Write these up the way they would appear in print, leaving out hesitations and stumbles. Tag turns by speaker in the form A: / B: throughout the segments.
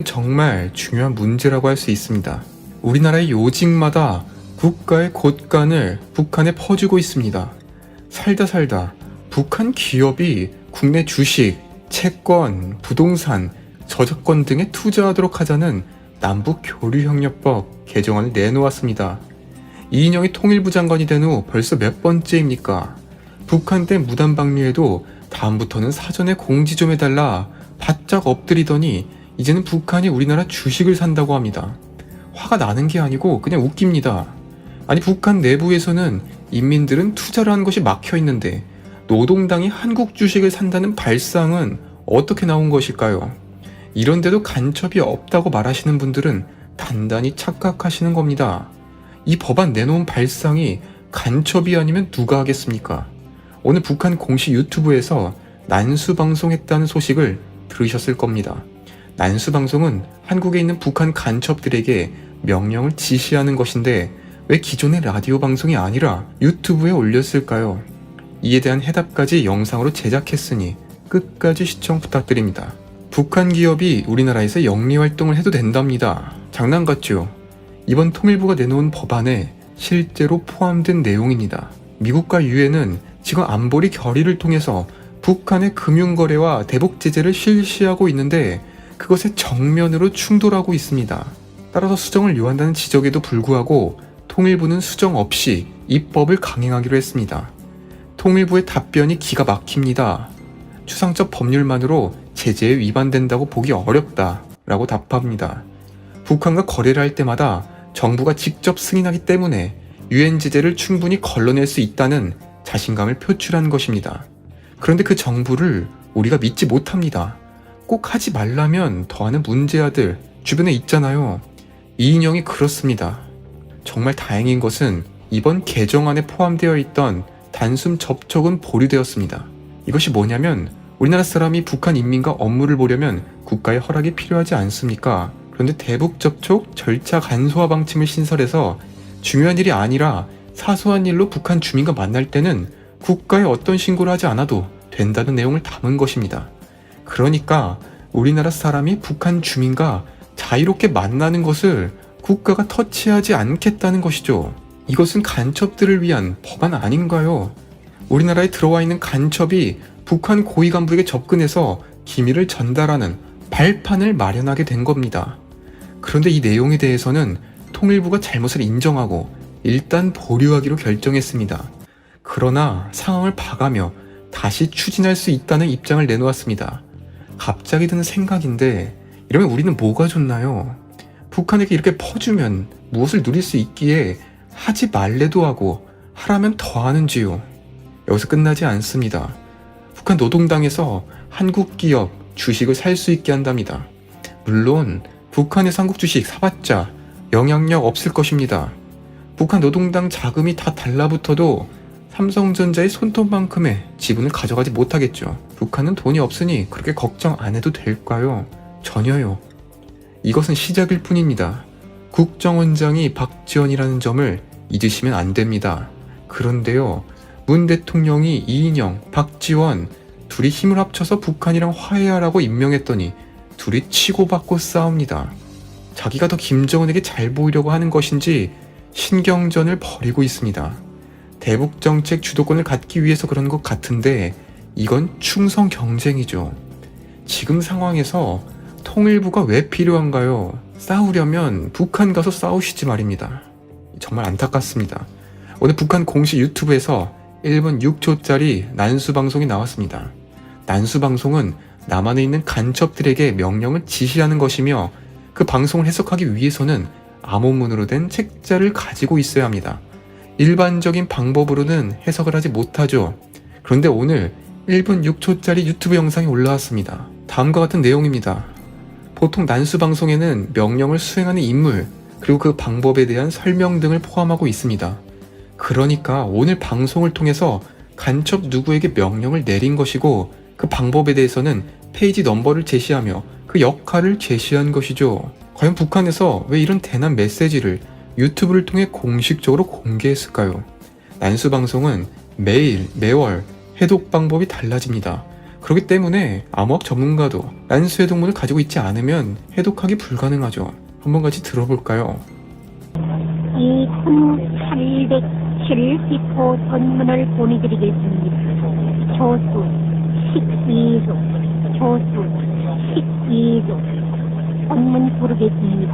A: 정말 중요한 문제라고 할 수 있습니다. 우리나라의 요직마다 국가의 곳간을 북한에 퍼주고 있습니다. 살다 북한 기업이 국내 주식, 채권, 부동산, 저작권 등에 투자하도록 하자는 남북교류협력법 개정안을 내놓았습니다. 이인영이 통일부 장관이 된 후 벌써 몇 번째입니까? 북한 때 무단 방류에도 다음부터는 사전에 공지 좀 해달라 바짝 엎드리더니 이제는 북한이 우리나라 주식을 산다고 합니다. 화가 나는 게 아니고 그냥 웃깁니다. 아니 북한 내부에서는 인민들은 투자를 하는 것이 막혀 있는데 노동당이 한국 주식을 산다는 발상은 어떻게 나온 것일까요? 이런데도 간첩이 없다고 말하시는 분들은 단단히 착각하시는 겁니다. 이 법안 내놓은 발상이 간첩이 아니면 누가 하겠습니까? 오늘 북한 공식 유튜브에서 난수방송했다는 소식을 들으셨을 겁니다. 난수방송은 한국에 있는 북한 간첩들에게 명령을 지시하는 것인데 왜 기존의 라디오 방송이 아니라 유튜브에 올렸을까요? 이에 대한 해답까지 영상으로 제작했으니 끝까지 시청 부탁드립니다. 북한 기업이 우리나라에서 영리활동을 해도 된답니다. 장난 같죠? 이번 통일부가 내놓은 법안에 실제로 포함된 내용입니다. 미국과 유엔은 지금 안보리 결의를 통해서 북한의 금융거래와 대북제재를 실시하고 있는데 그것에 정면으로 충돌하고 있습니다. 따라서 수정을 요한다는 지적에도 불구하고 통일부는 수정 없이 입법을 강행하기로 했습니다. 통일부의 답변이 기가 막힙니다. 추상적 법률만으로 제재에 위반된다고 보기 어렵다 라고 답합니다. 북한과 거래를 할 때마다 정부가 직접 승인하기 때문에 유엔 제재를 충분히 걸러낼 수 있다는 자신감을 표출한 것입니다. 그런데 그 정부를 우리가 믿지 못합니다. 꼭 하지 말라면 더하는 문제아들 주변에 있잖아요. 이인영이 그렇습니다. 정말 다행인 것은 이번 개정안에 포함되어 있던 단순 접촉은 보류되었습니다. 이것이 뭐냐면 우리나라 사람이 북한 인민과 업무를 보려면 국가의 허락이 필요하지 않습니까? 그런데 대북 접촉 절차 간소화 방침을 신설해서 중요한 일이 아니라 사소한 일로 북한 주민과 만날 때는 국가에 어떤 신고를 하지 않아도 된다는 내용을 담은 것입니다. 그러니까 우리나라 사람이 북한 주민과 자유롭게 만나는 것을 국가가 터치하지 않겠다는 것이죠. 이것은 간첩들을 위한 법안 아닌가요? 우리나라에 들어와 있는 간첩이 북한 고위 간부에게 접근해서 기밀을 전달하는 발판을 마련하게 된 겁니다. 그런데 이 내용에 대해서는 통일부가 잘못을 인정하고 일단 보류하기로 결정했습니다. 그러나 상황을 봐가며 다시 추진할 수 있다는 입장을 내놓았습니다. 갑자기 드는 생각인데 이러면 우리는 뭐가 좋나요? 북한에게 이렇게 퍼주면 무엇을 누릴 수 있기에 하지 말래도 하고 하라면 더 하는지요. 여기서 끝나지 않습니다. 북한 노동당에서 한국 기업 주식을 살 수 있게 한답니다. 물론 북한에서 한국 주식 사봤자 영향력 없을 것입니다. 북한 노동당 자금이 다 달라붙어도 삼성전자의 손톱만큼의 지분을 가져가지 못하겠죠. 북한은 돈이 없으니 그렇게 걱정 안 해도 될까요? 전혀요. 이것은 시작일 뿐입니다. 국정원장이 박지원이라는 점을 잊으시면 안 됩니다. 그런데요, 문 대통령이 이인영, 박지원 둘이 힘을 합쳐서 북한이랑 화해하라고 임명했더니 둘이 치고받고 싸웁니다. 자기가 더 김정은에게 잘 보이려고 하는 것인지 신경전을 벌이고 있습니다. 대북정책 주도권을 갖기 위해서 그런 것 같은데 이건 충성 경쟁이죠. 지금 상황에서 통일부가 왜 필요한가요? 싸우려면 북한 가서 싸우시지 말입니다. 정말 안타깝습니다. 오늘 북한 공식 유튜브에서 1분 6초짜리 난수방송이 나왔습니다. 난수방송은 남한에 있는 간첩들에게 명령을 지시하는 것이며 그 방송을 해석하기 위해서는 암호문으로 된 책자를 가지고 있어야 합니다. 일반적인 방법으로는 해석을 하지 못하죠. 그런데 오늘 1분 6초짜리 유튜브 영상이 올라왔습니다. 다음과 같은 내용입니다. 보통 난수방송에는 명령을 수행하는 인물, 그리고 그 방법에 대한 설명 등을 포함하고 있습니다. 그러니까 오늘 방송을 통해서 간첩 누구에게 명령을 내린 것이고 그 방법에 대해서는 페이지 넘버를 제시하며 그 역할을 제시한 것이죠. 과연 북한에서 왜 이런 대남 메시지를 유튜브를 통해 공식적으로 공개했을까요? 난수방송은 매일, 매월 해독 방법이 달라집니다. 그렇기 때문에 암호학 전문가도 난수의 동문을 가지고 있지 않으면 해독하기 불가능하죠. 한번 같이 들어볼까요?
B: 2807기포 전문을 보내드리겠습니다. 조수 12조, 조수 12조, 전문 부르겠습니다.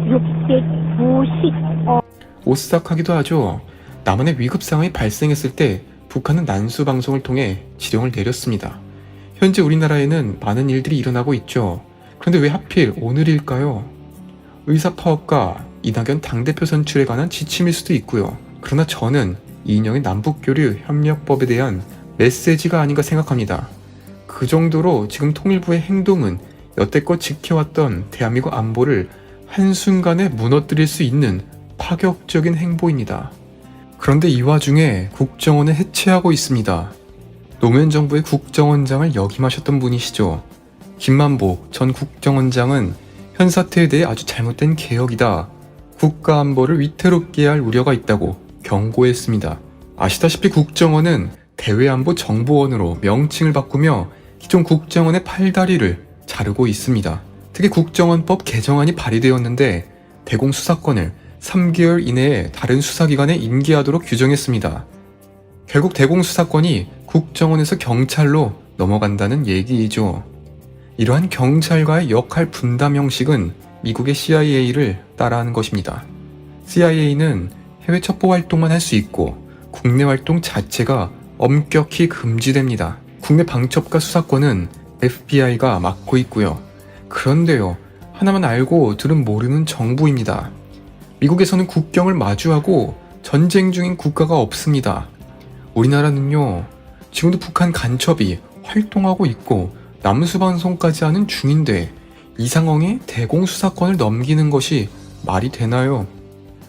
B: 695.
A: 오싹하기도 하죠. 남한의 위급 상황이 발생했을 때 북한은 난수 방송을 통해 지령을 내렸습니다. 현재 우리나라에는 많은 일들이 일어나고 있죠. 그런데 왜 하필 오늘일까요? 의사 파업과 이낙연 당대표 선출에 관한 지침일 수도 있고요. 그러나 저는 이인영의 남북교류 협력법에 대한 메시지가 아닌가 생각합니다. 그 정도로 지금 통일부의 행동은 여태껏 지켜왔던 대한민국 안보를 한순간에 무너뜨릴 수 있는 파격적인 행보입니다. 그런데 이 와중에 국정원을 해체하고 있습니다. 노무현 정부의 국정원장을 역임하셨던 분이시죠. 김만복 전 국정원장은 현 사태에 대해 아주 잘못된 개혁이다. 국가안보를 위태롭게 할 우려가 있다고 경고했습니다. 아시다시피 국정원은 대외안보정보원으로 명칭을 바꾸며 기존 국정원의 팔다리를 자르고 있습니다. 특히 국정원법 개정안이 발의되었는데 대공수사권을 3개월 이내에 다른 수사기관에 인계하도록 규정했습니다. 결국 대공수사권이 국정원에서 경찰로 넘어간다는 얘기이죠. 이러한 경찰과의 역할 분담 형식은 미국의 CIA를 따라하는 것입니다. CIA는 해외 첩보 활동만 할 수 있고 국내 활동 자체가 엄격히 금지됩니다. 국내 방첩과 수사권은 FBI가 맡고 있고요. 그런데요, 하나만 알고 둘은 모르는 정부입니다. 미국에서는 국경을 마주하고 전쟁 중인 국가가 없습니다. 우리나라는요, 지금도 북한 간첩이 활동하고 있고 남수방송까지 하는 중인데 이 상황에 대공수사권을 넘기는 것이 말이 되나요?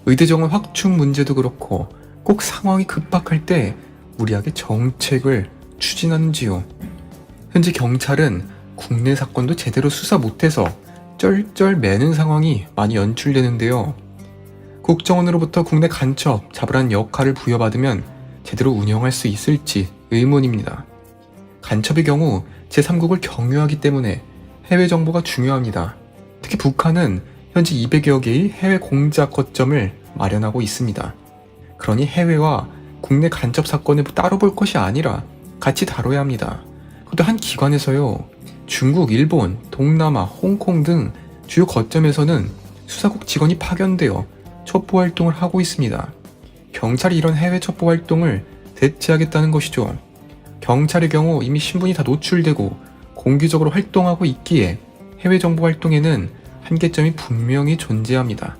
A: 의대정원 확충 문제도 그렇고 꼭 상황이 급박할 때 무리하게 정책을 추진하는지요. 현재 경찰은 국내 사건도 제대로 수사 못해서 쩔쩔 매는 상황이 많이 연출되는데요. 국정원으로부터 국내 간첩 잡으라는 역할을 부여받으면 제대로 운영할 수 있을지 의문입니다. 간첩의 경우 제3국을 경유하기 때문에 해외 정보가 중요합니다. 특히 북한은 현재 200여 개의 해외 공작 거점을 마련하고 있습니다. 그러니 해외와 국내 간첩 사건을 따로 볼 것이 아니라 같이 다뤄야 합니다. 그것도 한 기관에서요. 중국, 일본, 동남아, 홍콩 등 주요 거점에서는 수사국 직원이 파견되어 첩보 활동을 하고 있습니다. 경찰이 이런 해외 첩보 활동을 대체하겠다는 것이죠. 경찰의 경우 이미 신분이 다 노출되고 공개적으로 활동하고 있기에 해외 정보 활동에는 한계점이 분명히 존재합니다.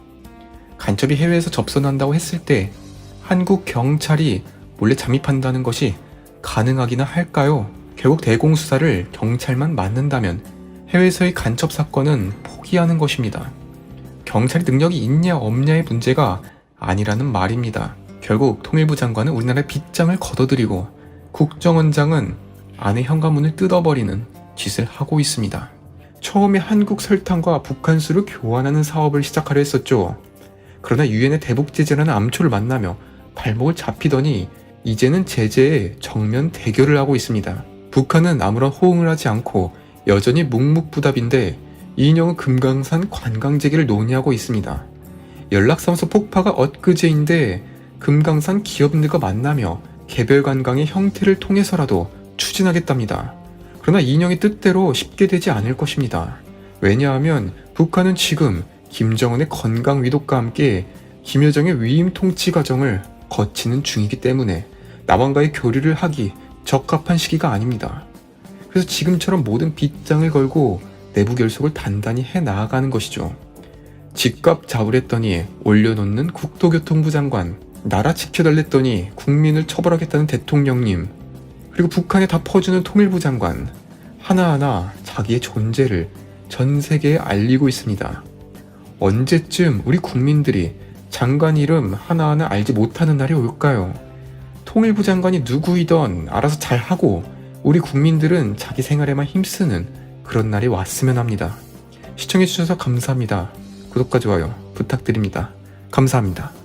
A: 간첩이 해외에서 접선한다고 했을 때 한국 경찰이 몰래 잠입한다는 것이 가능하기나 할까요? 결국 대공수사를 경찰만 맡는다면 해외에서의 간첩 사건은 포기하는 것입니다. 경찰이 능력이 있냐 없냐의 문제가 아니라는 말입니다. 결국 통일부 장관은 우리나라의 빗장을 걷어들이고 국정원장은 안의 현관문을 뜯어버리는 짓을 하고 있습니다. 처음에 한국 설탕과 북한수를 교환하는 사업을 시작하려 했었죠. 그러나 유엔의 대북제재라는 암초를 만나며 발목을 잡히더니 이제는 제재에 정면 대결을 하고 있습니다. 북한은 아무런 호응을 하지 않고 여전히 묵묵부답인데 이인영은 금강산 관광 재개를 논의하고 있습니다. 연락사무소 폭파가 엊그제인데 금강산 기업인들과 만나며 개별 관광의 형태를 통해서라도 추진하겠답니다. 그러나 이인영의 뜻대로 쉽게 되지 않을 것입니다. 왜냐하면 북한은 지금 김정은의 건강 위독과 함께 김여정의 위임 통치 과정을 거치는 중이기 때문에 남한과의 교류를 하기 적합한 시기가 아닙니다. 그래서 지금처럼 모든 빗장을 걸고 내부 결속을 단단히 해 나아가는 것이죠. 집값 잡으랬더니 올려놓는 국토교통부 장관, 나라 지켜달랬더니 국민을 처벌하겠다는 대통령님, 그리고 북한에 다 퍼주는 통일부 장관, 하나하나 자기의 존재를 전 세계에 알리고 있습니다. 언제쯤 우리 국민들이 장관 이름 하나하나 알지 못하는 날이 올까요? 통일부 장관이 누구이던 알아서 잘하고 우리 국민들은 자기 생활에만 힘쓰는 그런 날이 왔으면 합니다. 시청해주셔서 감사합니다. 구독과 좋아요 부탁드립니다. 감사합니다.